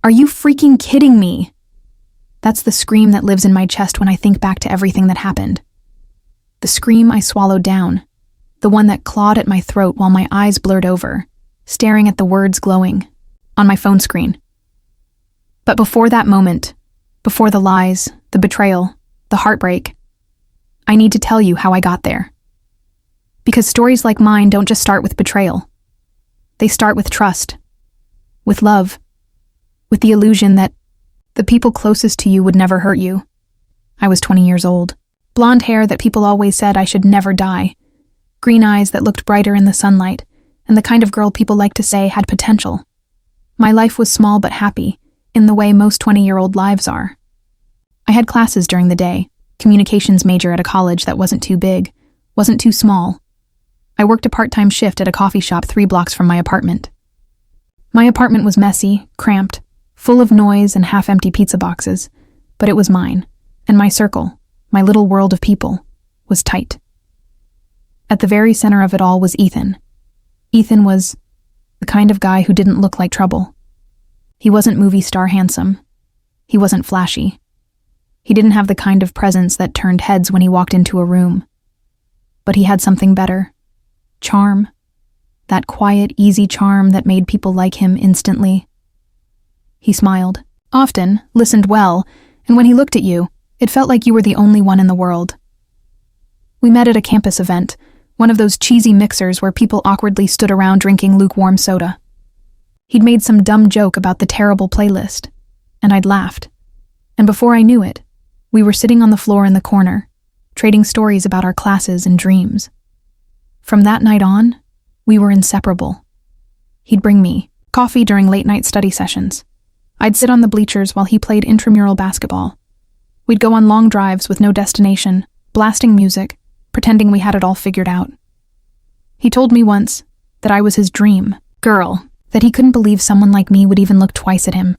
Are you freaking kidding me? That's the scream that lives in my chest when I think back to everything that happened. The scream I swallowed down, the one that clawed at my throat while my eyes blurred over, staring at the words glowing on my phone screen. But before that moment, before the lies, the betrayal, the heartbreak, I need to tell you how I got there. Because stories like mine don't just start with betrayal. They start with trust, with love, with the illusion that the people closest to you would never hurt you. I was 20 years old. Blonde hair that people always said I should never dye. Green eyes that looked brighter in the sunlight, and the kind of girl people like to say had potential. My life was small but happy, in the way most 20-year-old lives are. I had classes during the day, communications major at a college that wasn't too big, wasn't too small. I worked a part-time shift at a coffee shop 3 blocks from my apartment. My apartment was messy, cramped, full of noise and half-empty pizza boxes, but it was mine, and my circle, my little world of people, was tight. At the very center of it all was Ethan. Ethan was the kind of guy who didn't look like trouble. He wasn't movie star handsome. He wasn't flashy. He didn't have the kind of presence that turned heads when he walked into a room. But he had something better. Charm. That quiet, easy charm that made people like him instantly. He smiled, often, listened well, and when he looked at you, it felt like you were the only one in the world. We met at a campus event, one of those cheesy mixers where people awkwardly stood around drinking lukewarm soda. He'd made some dumb joke about the terrible playlist, and I'd laughed. And before I knew it, we were sitting on the floor in the corner, trading stories about our classes and dreams. From that night on, we were inseparable. He'd bring me coffee during late-night study sessions. I'd sit on the bleachers while he played intramural basketball. We'd go on long drives with no destination, blasting music, pretending we had it all figured out. He told me once that I was his dream girl, that he couldn't believe someone like me would even look twice at him.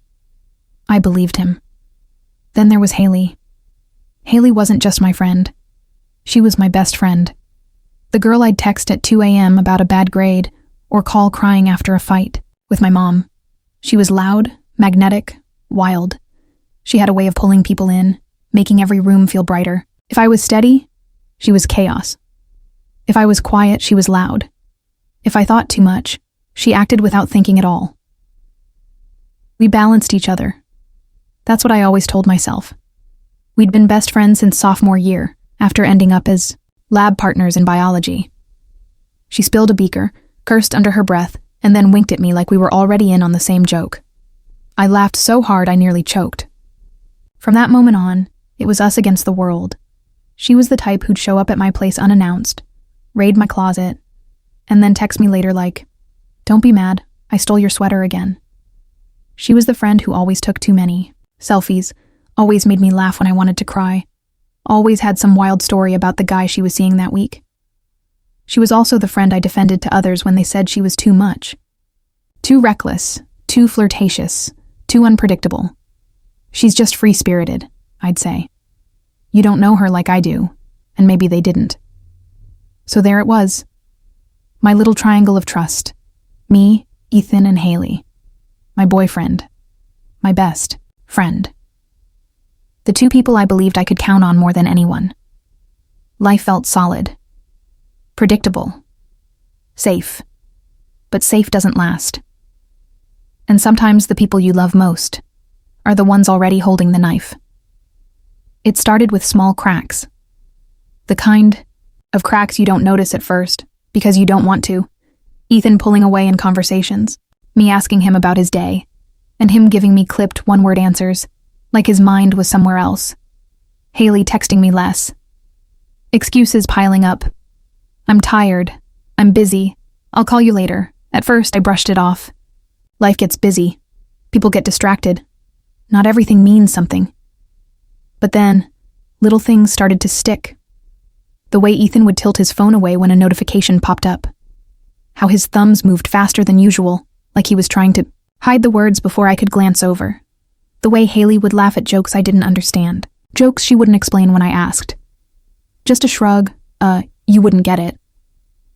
I believed him. Then there was Haley. Haley wasn't just my friend. She was my best friend. The girl I'd text at 2 a.m. about a bad grade or call crying after a fight with my mom. She was loud, magnetic, wild. She had a way of pulling people in, making every room feel brighter. If I was steady, she was chaos. If I was quiet, she was loud. If I thought too much, she acted without thinking at all. We balanced each other. That's what I always told myself. We'd been best friends since sophomore year, after ending up as lab partners in biology. She spilled a beaker, cursed under her breath, and then winked at me like we were already in on the same joke. I laughed so hard I nearly choked. From that moment on, it was us against the world. She was the type who'd show up at my place unannounced, raid my closet, and then text me later like, "Don't be mad, I stole your sweater again." She was the friend who always took too many selfies, always made me laugh when I wanted to cry, always had some wild story about the guy she was seeing that week. She was also the friend I defended to others when they said she was too much. Too reckless, too flirtatious, too unpredictable. She's just free-spirited, I'd say. You don't know her like I do, and maybe they didn't. So there it was. My little triangle of trust. Me, Ethan, and Haley. My boyfriend. My best friend. The 2 people I believed I could count on more than anyone. Life felt solid. Predictable. Safe. But safe doesn't last. And sometimes the people you love most are the ones already holding the knife. It started with small cracks. The kind of cracks you don't notice at first, because you don't want to. Ethan pulling away in conversations, me asking him about his day, and him giving me clipped one-word answers, like his mind was somewhere else. Haley texting me less. Excuses piling up. I'm tired. I'm busy. I'll call you later. At first, I brushed it off. Life gets busy. People get distracted. Not everything means something. But then, little things started to stick. The way Ethan would tilt his phone away when a notification popped up. How his thumbs moved faster than usual, like he was trying to hide the words before I could glance over. The way Haley would laugh at jokes I didn't understand. Jokes she wouldn't explain when I asked. Just a shrug, you wouldn't get it.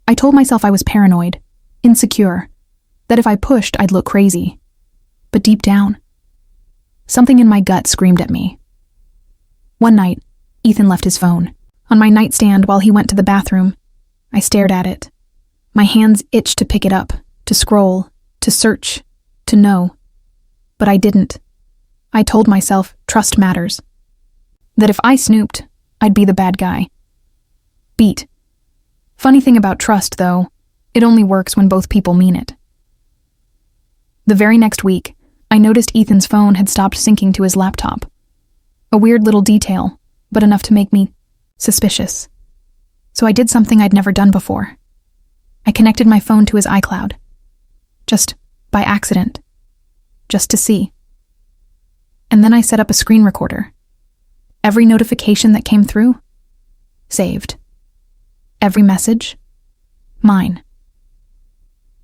I told myself I was paranoid, insecure, that if I pushed, I'd look crazy. But deep down, Something in my gut screamed at me. One night, Ethan left his phone on my nightstand while he went to the bathroom. I stared at it. My hands itched to pick it up, to scroll, to search, to know. But I didn't. I told myself trust matters. That if I snooped, I'd be the bad guy. Beat. Funny thing about trust, though, it only works when both people mean it. The very next week, I noticed Ethan's phone had stopped syncing to his laptop. A weird little detail, but enough to make me suspicious. So I did something I'd never done before. I connected my phone to his iCloud. Just by accident. Just to see. And then I set up a screen recorder. Every notification that came through, saved. Every message, mine.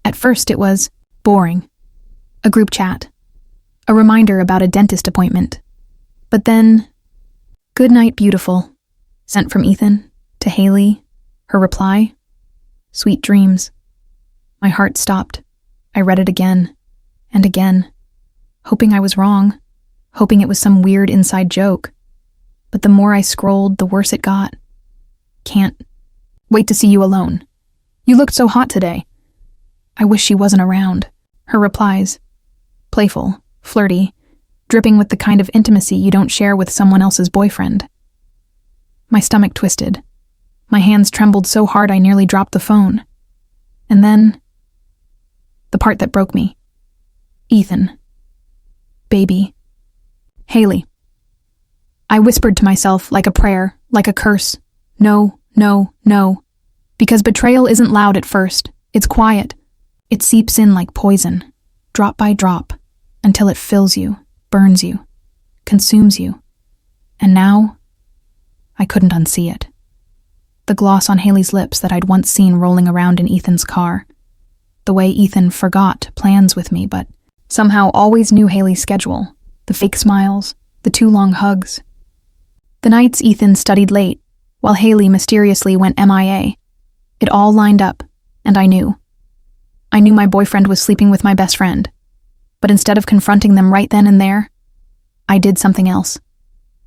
At first it was boring. A group chat. A reminder about a dentist appointment. But then, "Good night, beautiful," sent from Ethan to Haley. Her reply, "Sweet dreams." My heart stopped. I read it again and again, hoping I was wrong, hoping it was some weird inside joke. But the more I scrolled, the worse it got. "Can't wait to see you alone. You looked so hot today." I wish she wasn't around. Her replies, playful, flirty, dripping with the kind of intimacy you don't share with someone else's boyfriend. My stomach twisted. My hands trembled so hard I nearly dropped the phone. And then, the part that broke me. Ethan. Baby. Haley. I whispered to myself like a prayer, like a curse. No, no, no. Because betrayal isn't loud at first. It's quiet. It seeps in like poison, drop by drop, until it fills you, burns you, consumes you. And now, I couldn't unsee it. The gloss on Haley's lips that I'd once seen rolling around in Ethan's car. The way Ethan forgot plans with me, but somehow always knew Haley's schedule. The fake smiles, the too long hugs. The nights Ethan studied late, while Haley mysteriously went MIA. It all lined up, and I knew. I knew my boyfriend was sleeping with my best friend. But instead of confronting them right then and there, I did something else.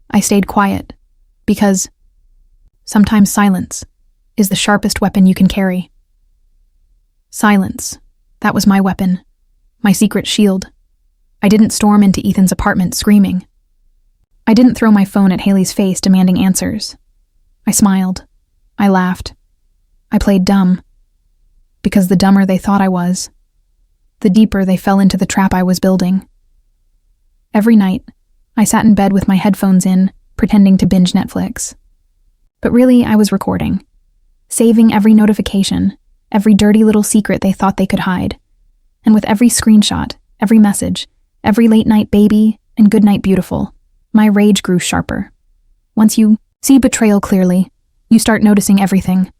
I stayed quiet, because sometimes silence is the sharpest weapon you can carry. Silence. That was my weapon, my secret shield. I didn't storm into Ethan's apartment screaming. I didn't throw my phone at Haley's face demanding answers. I smiled. I laughed. I played dumb. Because the dumber they thought I was, the deeper they fell into the trap I was building. Every night, I sat in bed with my headphones in, pretending to binge Netflix. But really, I was recording, saving every notification, every dirty little secret they thought they could hide. And with every screenshot, every message, every late night baby, and good night beautiful, my rage grew sharper. Once you see betrayal clearly, you start noticing everything.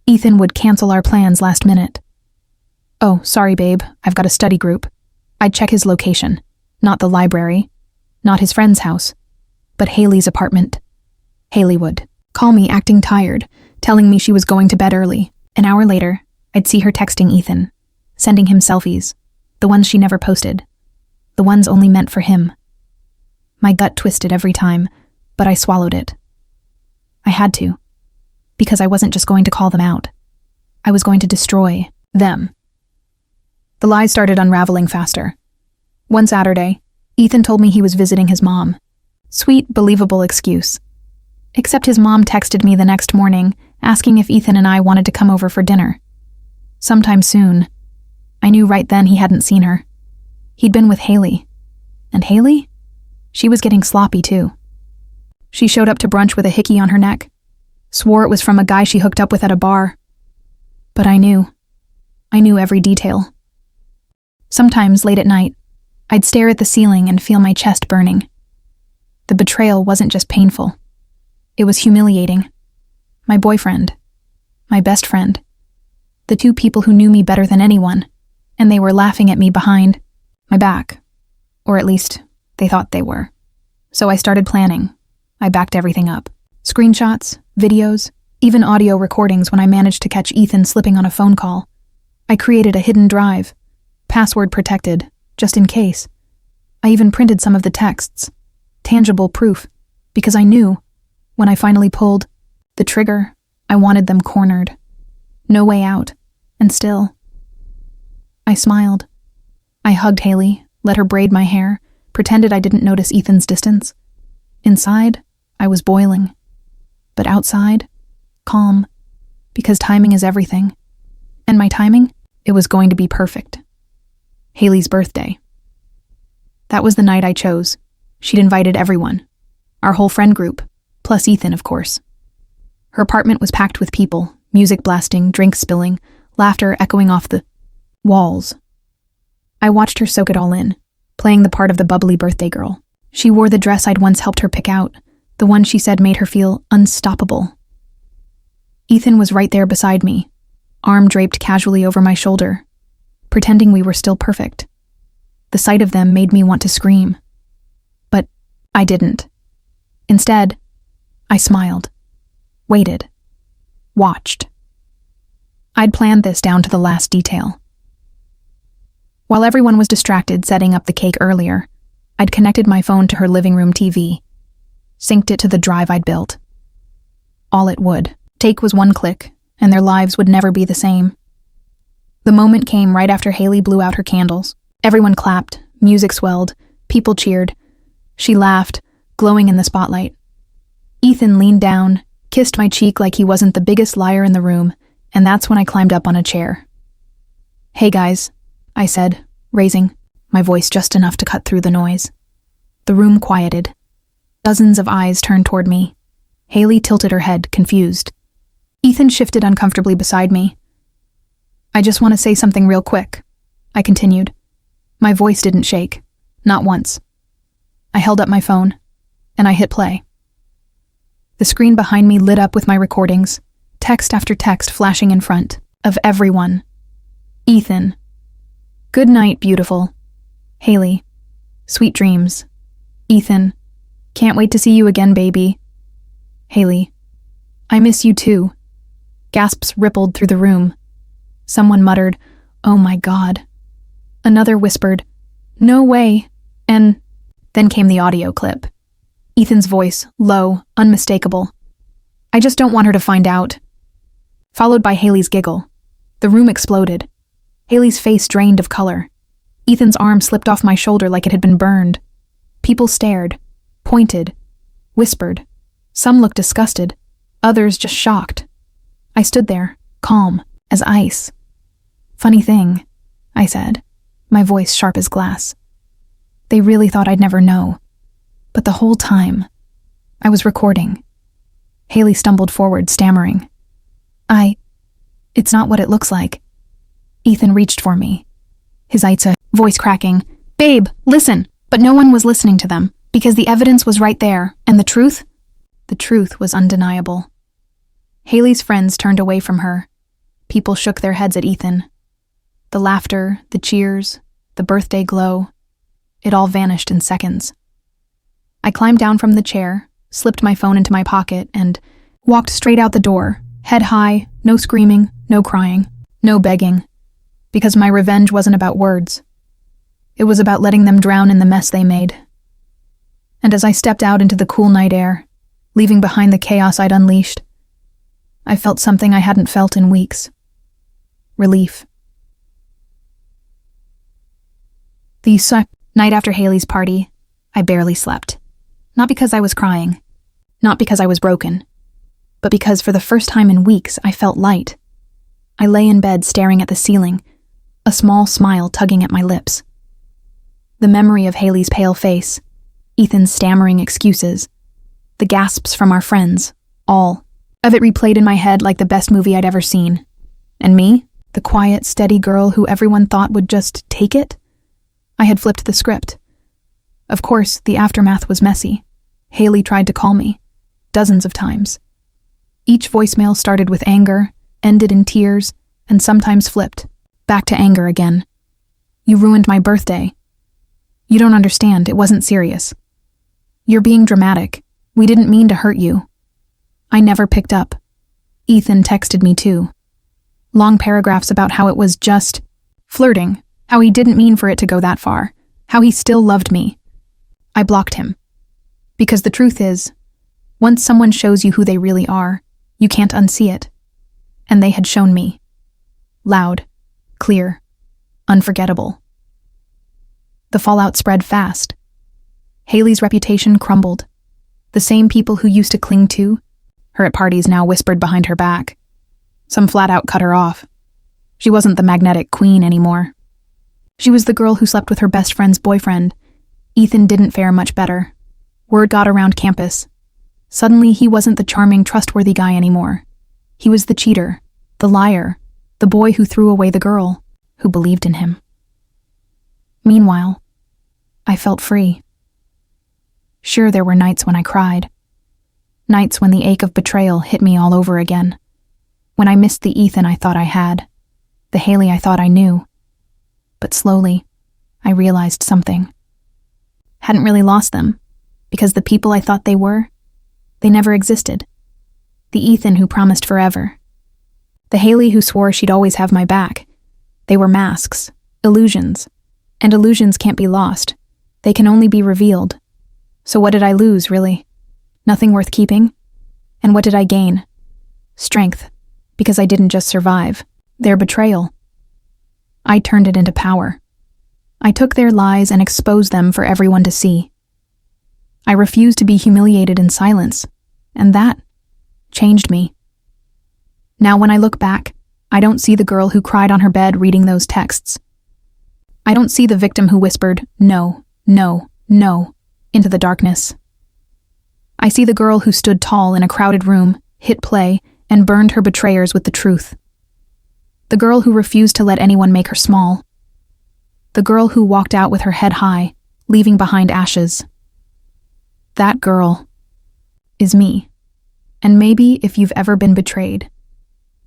Ethan would cancel our plans last minute. "Oh, sorry, babe, I've got a study group." I'd check his location. Not the library. Not his friend's house. But Haley's apartment. Haley would call me acting tired, telling me she was going to bed early. An hour later, I'd see her texting Ethan, sending him selfies, the ones she never posted, the ones only meant for him. My gut twisted every time, but I swallowed it. I had to, because I wasn't just going to call them out. I was going to destroy them. The lies started unraveling faster. One Saturday, Ethan told me he was visiting his mom. Sweet, believable excuse. Except his mom texted me the next morning, asking if Ethan and I wanted to come over for dinner. Sometime soon. I knew right then he hadn't seen her. He'd been with Haley. And Haley? She was getting sloppy too. She showed up to brunch with a hickey on her neck. Swore it was from a guy she hooked up with at a bar. But I knew. I knew every detail. Sometimes, late at night, I'd stare at the ceiling and feel my chest burning. The betrayal wasn't just painful. It was humiliating. My boyfriend. My best friend. The two people who knew me better than anyone, and they were laughing at me behind my back. Or at least, they thought they were. So I started planning. I backed everything up. Screenshots, videos, even audio recordings when I managed to catch Ethan slipping on a phone call. I created a hidden drive, password protected, just in case. I even printed some of the texts. Tangible proof, because I knew, when I finally pulled the trigger, I wanted them cornered. No way out. And still, I smiled. I hugged Haley, let her braid my hair, pretended I didn't notice Ethan's distance. Inside, I was boiling. But outside, calm, because timing is everything. And my timing, it was going to be perfect. Haley's birthday. That was the night I chose. She'd invited everyone. Our whole friend group, plus Ethan, of course. Her apartment was packed with people, music blasting, drinks spilling, laughter echoing off the walls. I watched her soak it all in, playing the part of the bubbly birthday girl. She wore the dress I'd once helped her pick out, the one she said made her feel unstoppable. Ethan was right there beside me, arm draped casually over my shoulder, pretending we were still perfect. The sight of them made me want to scream. But I didn't. Instead, I smiled, waited, watched. I'd planned this down to the last detail. While everyone was distracted setting up the cake earlier, I'd connected my phone to her living room TV, synced it to the drive I'd built. All it would take was one click, and their lives would never be the same. The moment came right after Haley blew out her candles. Everyone clapped, music swelled, people cheered. She laughed, glowing in the spotlight. Ethan leaned down, kissed my cheek like he wasn't the biggest liar in the room, and that's when I climbed up on a chair. "Hey guys," I said, raising my voice just enough to cut through the noise. The room quieted. Dozens of eyes turned toward me. Haley tilted her head, confused. Ethan shifted uncomfortably beside me. "I just want to say something real quick," I continued. My voice didn't shake, not once. I held up my phone, and I hit play. The screen behind me lit up with my recordings, text after text flashing in front of everyone. Ethan. "Good night, beautiful." Haley. "Sweet dreams." Ethan. "Can't wait to see you again, baby." Haley. "I miss you too." Gasps rippled through the room. Someone muttered, "Oh my God." Another whispered, "No way." And then came the audio clip. Ethan's voice, low, unmistakable. "I just don't want her to find out." Followed by Haley's giggle. The room exploded. Haley's face drained of color. Ethan's arm slipped off my shoulder like it had been burned. People stared, pointed, whispered. Some looked disgusted, others just shocked. I stood there, calm as ice. "Funny thing," I said, my voice sharp as glass. "They really thought I'd never know. But the whole time, I was recording." Haley stumbled forward, stammering. It's not what it looks like." Ethan reached for me, his voice cracking. "Babe, listen!" But no one was listening to them, because the evidence was right there, and the truth was undeniable. Haley's friends turned away from her. People shook their heads at Ethan. The laughter, the cheers, the birthday glow, it all vanished in seconds. I climbed down from the chair, slipped my phone into my pocket, and walked straight out the door, head high, no screaming, no crying, no begging, because my revenge wasn't about words. It was about letting them drown in the mess they made. And as I stepped out into the cool night air, leaving behind the chaos I'd unleashed, I felt something I hadn't felt in weeks. Relief. The night after Haley's party, I barely slept. Not because I was crying, not because I was broken, but because for the first time in weeks I felt light. I lay in bed staring at the ceiling, a small smile tugging at my lips. The memory of Haley's pale face, Ethan's stammering excuses, the gasps from our friends, all of it replayed in my head like the best movie I'd ever seen. And me, the quiet, steady girl who everyone thought would just take it? I had flipped the script. Of course, the aftermath was messy. Haley tried to call me, dozens of times. Each voicemail started with anger, ended in tears, and sometimes flipped, back to anger again. "You ruined my birthday." "You don't understand, it wasn't serious." "You're being dramatic. We didn't mean to hurt you." I never picked up. Ethan texted me too. Long paragraphs about how it was just flirting, how he didn't mean for it to go that far, how he still loved me. I blocked him. Because the truth is, once someone shows you who they really are, you can't unsee it. And they had shown me. Loud, clear, unforgettable. The fallout spread fast. Haley's reputation crumbled. The same people who used to cling to her at parties now whispered behind her back. Some flat out cut her off. She wasn't the magnetic queen anymore. She was the girl who slept with her best friend's boyfriend. Ethan didn't fare much better. Word got around campus. Suddenly, he wasn't the charming, trustworthy guy anymore. He was the cheater, the liar, the boy who threw away the girl who believed in him. Meanwhile, I felt free. Sure, there were nights when I cried. Nights when the ache of betrayal hit me all over again. When I missed the Ethan I thought I had, the Haley I thought I knew. But slowly, I realized something. Hadn't really lost them, because the people I thought they were, they never existed. The Ethan who promised forever. The Haley who swore she'd always have my back. They were masks, illusions. And illusions can't be lost. They can only be revealed. So what did I lose, really? Nothing worth keeping? And what did I gain? Strength, because I didn't just survive. Their betrayal. I turned it into power. I took their lies and exposed them for everyone to see. I refused to be humiliated in silence, and that changed me. Now when I look back, I don't see the girl who cried on her bed reading those texts. I don't see the victim who whispered, "No, no, no," into the darkness. I see the girl who stood tall in a crowded room, hit play, and burned her betrayers with the truth. The girl who refused to let anyone make her small. The girl who walked out with her head high, leaving behind ashes. That girl is me. And maybe if you've ever been betrayed,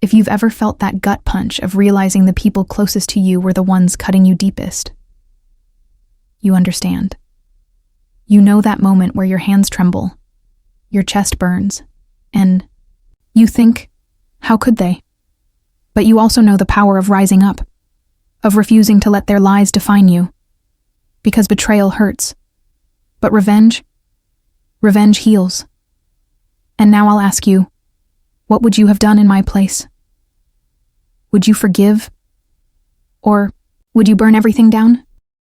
if you've ever felt that gut punch of realizing the people closest to you were the ones cutting you deepest, you understand. You know that moment where your hands tremble, your chest burns, and you think, how could they? But you also know the power of rising up, of refusing to let their lies define you. Because betrayal hurts. But revenge heals. And now I'll ask you, what would you have done in my place? Would you forgive? Or would you burn everything down?